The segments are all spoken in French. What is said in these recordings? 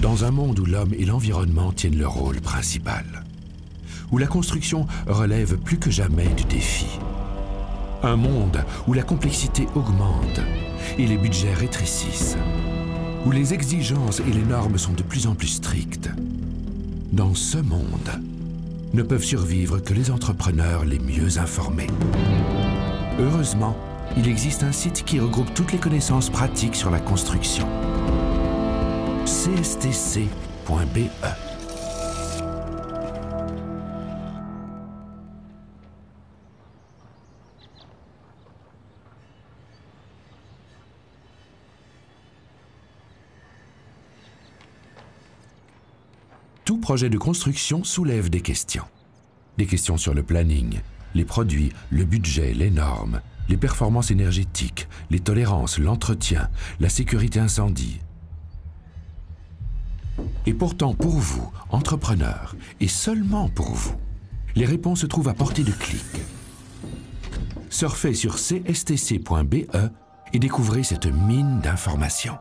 Dans un monde où l'homme et l'environnement tiennent leur rôle principal, où la construction relève plus que jamais du défi, un monde où la complexité augmente et les budgets rétrécissent, où les exigences et les normes sont de plus en plus strictes, dans ce monde, ne peuvent survivre que les entrepreneurs les mieux informés. Heureusement, il existe un site qui regroupe toutes les connaissances pratiques sur la construction. cstc.be. Tout projet de construction soulève des questions. Des questions sur le planning, les produits, le budget, les normes, les performances énergétiques, les tolérances, l'entretien, la sécurité incendie. Et pourtant, pour vous, entrepreneurs, et seulement pour vous, les réponses se trouvent à portée de clic. Surfez sur cstc.be et découvrez cette mine d'informations.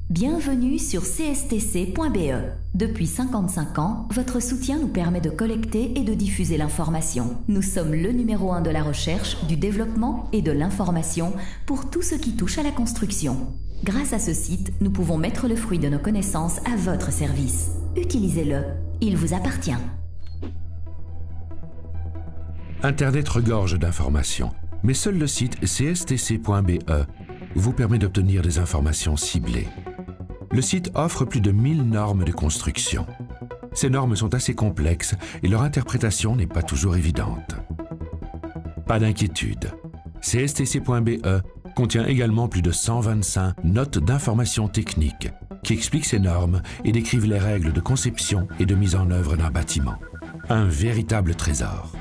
Bienvenue sur cstc.be. Depuis 55 ans, votre soutien nous permet de collecter et de diffuser l'information. Nous sommes le numéro 1 de la recherche, du développement et de l'information pour tout ce qui touche à la construction. Grâce à ce site, nous pouvons mettre le fruit de nos connaissances à votre service. Utilisez-le, il vous appartient. Internet regorge d'informations, mais seul le site cstc.be vous permet d'obtenir des informations ciblées. Le site offre plus de 1000 normes de construction. Ces normes sont assez complexes et leur interprétation n'est pas toujours évidente. Pas d'inquiétude. cstc.be contient également plus de 125 notes d'informations techniques qui expliquent ces normes et décrivent les règles de conception et de mise en œuvre d'un bâtiment. Un véritable trésor.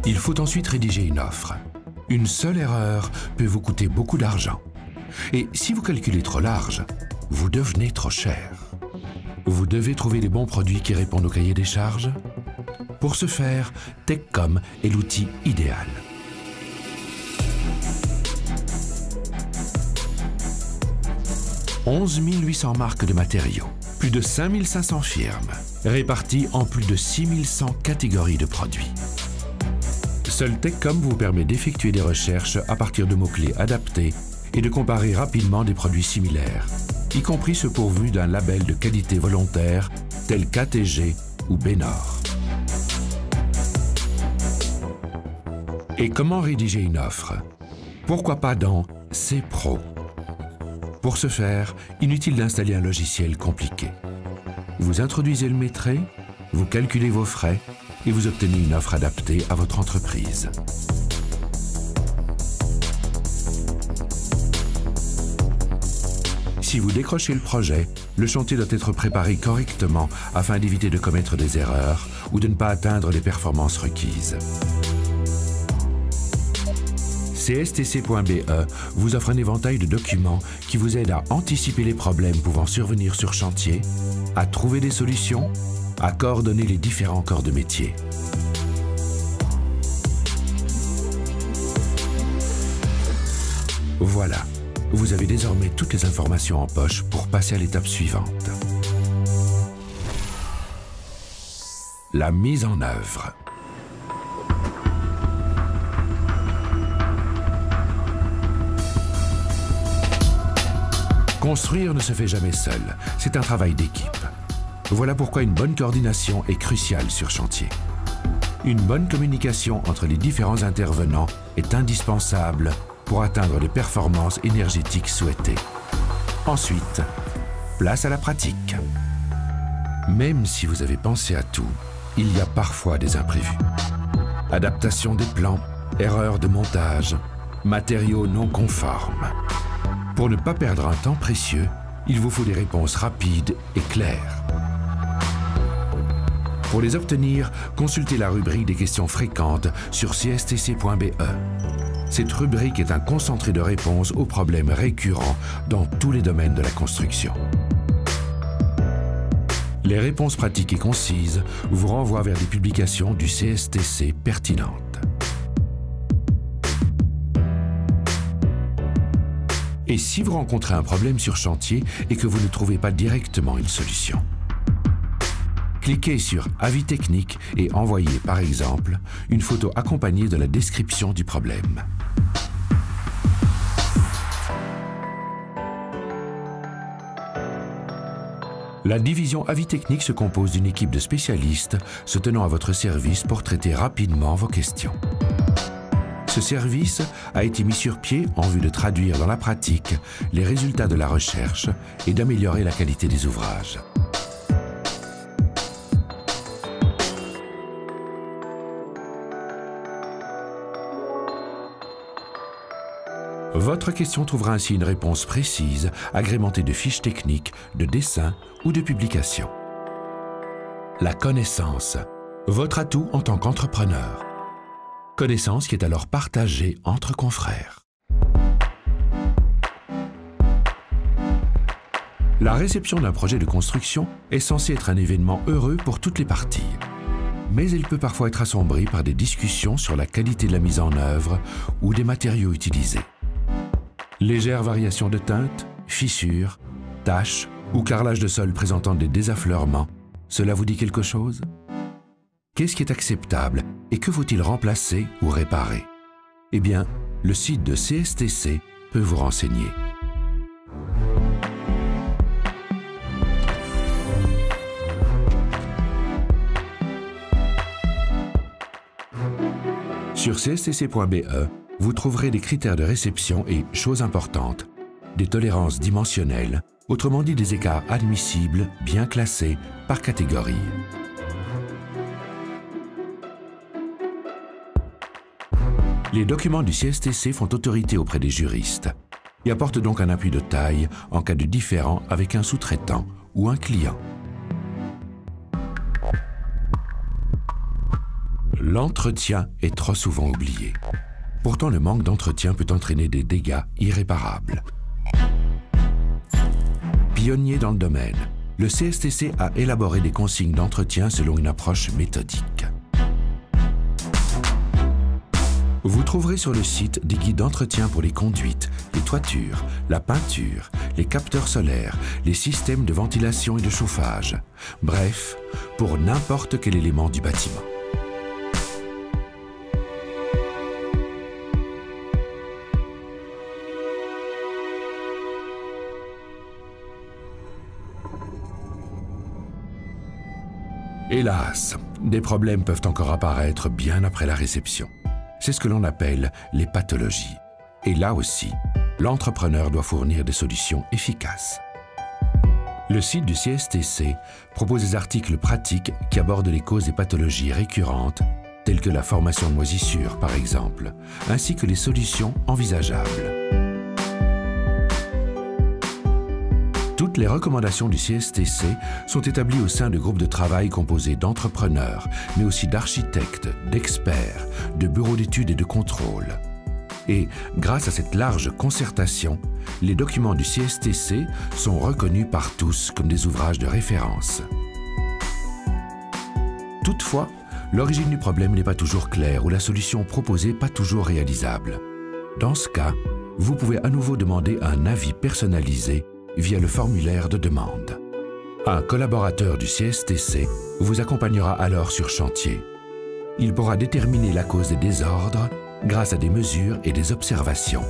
Il faut ensuite rédiger une offre. Une seule erreur peut vous coûter beaucoup d'argent. Et si vous calculez trop large, vous devenez trop cher. Vous devez trouver les bons produits qui répondent au cahier des charges. Pour ce faire, TechCom est l'outil idéal. « 11 800 marques de matériaux, plus de 5500 firmes, réparties en plus de 6100 catégories de produits. Seul TechCom vous permet d'effectuer des recherches à partir de mots-clés adaptés et de comparer rapidement des produits similaires, y compris ceux pourvus d'un label de qualité volontaire tel KTG ou Bénor. Et comment rédiger une offre? Pourquoi pas dans C-Pro? Pour ce faire, inutile d'installer un logiciel compliqué. Vous introduisez le métré, vous calculez vos frais et vous obtenez une offre adaptée à votre entreprise. Si vous décrochez le projet, le chantier doit être préparé correctement afin d'éviter de commettre des erreurs ou de ne pas atteindre les performances requises. cstc.be vous offre un éventail de documents qui vous aident à anticiper les problèmes pouvant survenir sur chantier, à trouver des solutions, à coordonner les différents corps de métier. Voilà, vous avez désormais toutes les informations en poche pour passer à l'étape suivante. La mise en œuvre. Construire ne se fait jamais seul, c'est un travail d'équipe. Voilà pourquoi une bonne coordination est cruciale sur chantier. Une bonne communication entre les différents intervenants est indispensable pour atteindre les performances énergétiques souhaitées. Ensuite, place à la pratique. Même si vous avez pensé à tout, il y a parfois des imprévus. Adaptation des plans, erreurs de montage, matériaux non conformes. Pour ne pas perdre un temps précieux, il vous faut des réponses rapides et claires. Pour les obtenir, consultez la rubrique des questions fréquentes sur cstc.be. Cette rubrique est un concentré de réponses aux problèmes récurrents dans tous les domaines de la construction. Les réponses pratiques et concises vous renvoient vers des publications du CSTC pertinentes. Et si vous rencontrez un problème sur chantier et que vous ne trouvez pas directement une solution, cliquez sur « Avis technique » et envoyez, par exemple, une photo accompagnée de la description du problème. La division Avis technique se compose d'une équipe de spécialistes se tenant à votre service pour traiter rapidement vos questions. Ce service a été mis sur pied en vue de traduire dans la pratique les résultats de la recherche et d'améliorer la qualité des ouvrages. Votre question trouvera ainsi une réponse précise, agrémentée de fiches techniques, de dessins ou de publications. La connaissance, votre atout en tant qu'entrepreneur. Connaissance qui est alors partagée entre confrères. La réception d'un projet de construction est censée être un événement heureux pour toutes les parties. Mais elle peut parfois être assombrie par des discussions sur la qualité de la mise en œuvre ou des matériaux utilisés. Légères variations de teinte, fissures, taches ou carrelage de sol présentant des désaffleurements, cela vous dit quelque chose? Qu'est-ce qui est acceptable et que faut-il remplacer ou réparer? Eh bien, le site de CSTC peut vous renseigner. Sur cstc.be, vous trouverez des critères de réception et, chose importante, des tolérances dimensionnelles, autrement dit des écarts admissibles bien classés par catégorie. Les documents du CSTC font autorité auprès des juristes et apportent donc un appui de taille en cas de différend avec un sous-traitant ou un client. L'entretien est trop souvent oublié. Pourtant, le manque d'entretien peut entraîner des dégâts irréparables. Pionnier dans le domaine, le CSTC a élaboré des consignes d'entretien selon une approche méthodique. Vous trouverez sur le site des guides d'entretien pour les conduites, les toitures, la peinture, les capteurs solaires, les systèmes de ventilation et de chauffage. Bref, pour n'importe quel élément du bâtiment. Hélas, des problèmes peuvent encore apparaître bien après la réception. C'est ce que l'on appelle les pathologies. Et là aussi, l'entrepreneur doit fournir des solutions efficaces. Le site du CSTC propose des articles pratiques qui abordent les causes des pathologies récurrentes, telles que la formation de moisissures par exemple, ainsi que les solutions envisageables. Toutes les recommandations du CSTC sont établies au sein de groupes de travail composés d'entrepreneurs, mais aussi d'architectes, d'experts, de bureaux d'études et de contrôle. Et grâce à cette large concertation, les documents du CSTC sont reconnus par tous comme des ouvrages de référence. Toutefois, l'origine du problème n'est pas toujours claire ou la solution proposée pas toujours réalisable. Dans ce cas, vous pouvez à nouveau demander un avis personnalisé via le formulaire de demande. Un collaborateur du CSTC vous accompagnera alors sur chantier. Il pourra déterminer la cause des désordres grâce à des mesures et des observations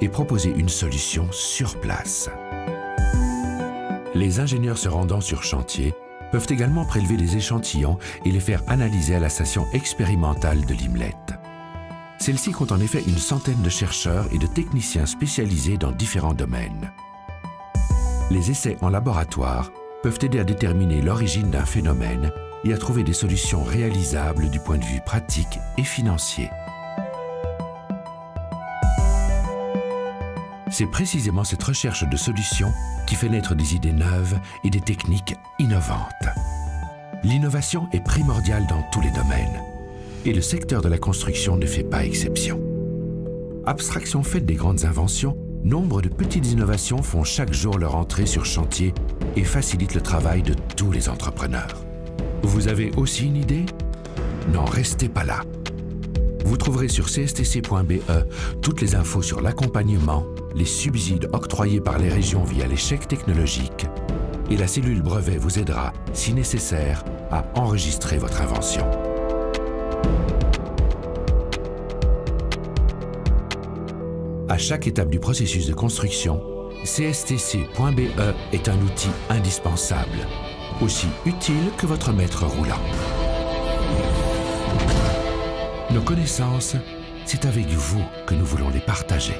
et proposer une solution sur place. Les ingénieurs se rendant sur chantier peuvent également prélever les échantillons et les faire analyser à la station expérimentale de Limlet. Celle-ci compte en effet une centaine de chercheurs et de techniciens spécialisés dans différents domaines. Les essais en laboratoire peuvent aider à déterminer l'origine d'un phénomène et à trouver des solutions réalisables du point de vue pratique et financier. C'est précisément cette recherche de solutions qui fait naître des idées neuves et des techniques innovantes. L'innovation est primordiale dans tous les domaines et le secteur de la construction ne fait pas exception. Abstraction faite des grandes inventions, nombre de petites innovations font chaque jour leur entrée sur chantier et facilite le travail de tous les entrepreneurs. Vous avez aussi une idée? N'en restez pas là. Vous trouverez sur cstc.be toutes les infos sur l'accompagnement, les subsides octroyés par les régions via les chèques technologiques, et la cellule brevet vous aidera, si nécessaire, à enregistrer votre invention. À chaque étape du processus de construction, cstc.be est un outil indispensable, aussi utile que votre maître roulant. Nos connaissances, c'est avec vous que nous voulons les partager.